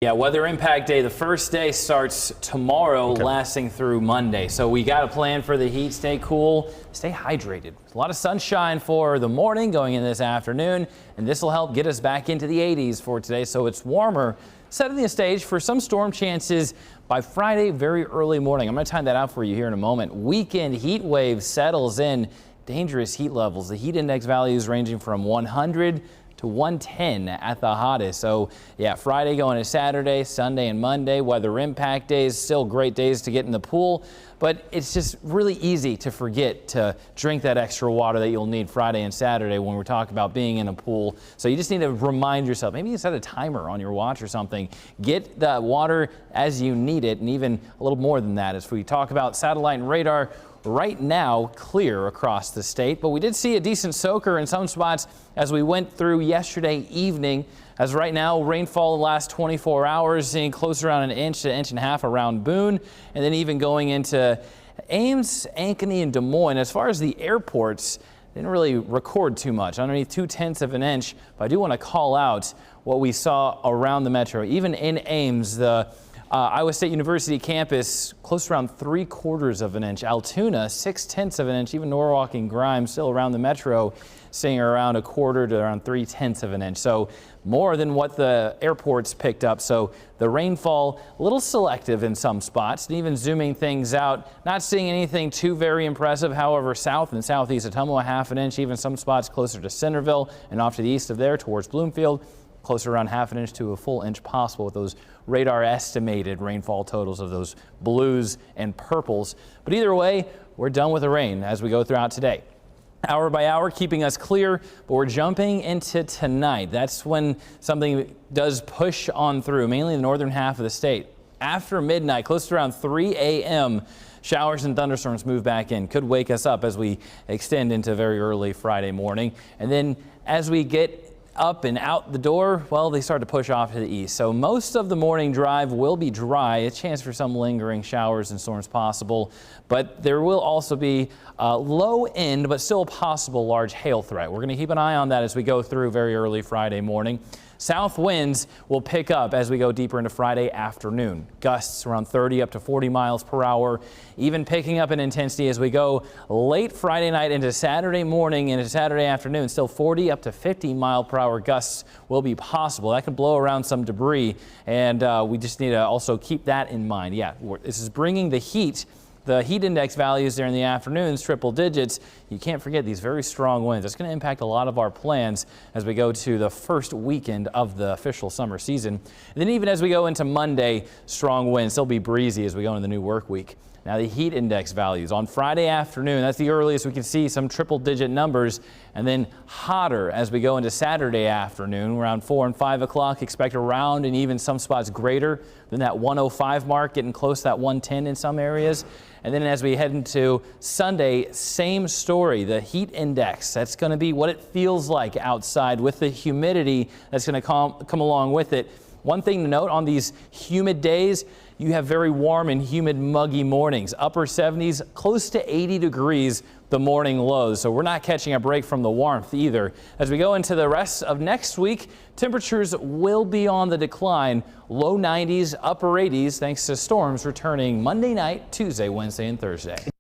Yeah, weather impact day. The first day starts tomorrow, lasting through Monday. So we got a plan for the heat. Stay cool, stay hydrated. A lot of sunshine for the morning going in this afternoon, and this will help get us back into the 80s for today. So it's warmer, setting the stage for some storm chances by Friday, very early morning. I'm going to time that out for you here in a moment. Weekend heat wave settles in. Dangerous heat levels. The heat index values ranging from 100 to 110 at the hottest. So yeah, Friday going to Saturday, Sunday and Monday, weather impact days, still great days to get in the pool, but it's just really easy to forget to drink that extra water that you'll need Friday and Saturday when we're talking about being in a pool. So you just need to remind yourself, maybe you set a timer on your watch or something. Get the water as you need it, and even a little more than that. As we talk about satellite and radar, right now clear across the state, but we did see a decent soaker in some spots as we went through yesterday evening. As right now, rainfall the last 24 hours, seeing close around an inch to inch and a half around Boone, and then even going into Ames, Ankeny, and Des Moines. As far as the airports, didn't really record too much, underneath 0.2 of an inch, but I do want to call out what we saw around the metro. Even in Ames, the Iowa State University campus, close around 3/4 of an inch. Altoona, 0.6 of an inch. Even Norwalk and Grimes, still around the metro, seeing around 1/4 to around 0.3 of an inch. So more than what the airports picked up. So the rainfall, a little selective in some spots, and even zooming things out, not seeing anything too very impressive. However, south and southeast Ottumwa, 1/2 inch, even some spots closer to Centerville and off to the east of there towards Bloomfield, closer around 1/2 inch to a full inch possible with those radar estimated rainfall totals of those blues and purples. But either way, we're done with the rain as we go throughout today. Hour by hour, keeping us clear, but we're jumping into tonight. That's when something does push on through, mainly the northern half of the state. After midnight, close to around 3 a.m., showers and thunderstorms move back in. Could wake us up as we extend into very early Friday morning. And then as we get up and out the door, well, they start to push off to the east. So most of the morning drive will be dry, a chance for some lingering showers and storms possible, but there will also be a low end, but still a possible large hail threat. We're going to keep an eye on that as we go through very early Friday morning. South winds will pick up as we go deeper into Friday afternoon. Gusts around 30 up to 40 miles per hour, even picking up in intensity as we go late Friday night into Saturday morning into Saturday afternoon. Still 40 up to 50 mile per hour gusts will be possible. That could blow around some debris, and we just need to also keep that in mind. Yeah, this is bringing the heat. The heat index values there in the afternoons, triple digits. You can't forget these very strong winds. It's going to impact a lot of our plans as we go to the first weekend of the official summer season. And then even as we go into Monday, strong winds. They'll be breezy as we go into the new work week. Now the heat index values on Friday afternoon, that's the earliest we can see some triple digit numbers, and then hotter as we go into Saturday afternoon around 4 and 5 o'clock. Expect around and even some spots greater than that 105 mark, getting close to that 110 in some areas. And then as we head into Sunday, same story. The heat index, that's going to be what it feels like outside with the humidity that's going to come along with it. One thing to note on these humid days, you have very warm and humid, muggy mornings. Upper 70s, close to 80 degrees the morning lows. So we're not catching a break from the warmth either. As we go into the rest of next week, temperatures will be on the decline. Low 90s, upper 80s, thanks to storms returning Monday night, Tuesday, Wednesday, and Thursday.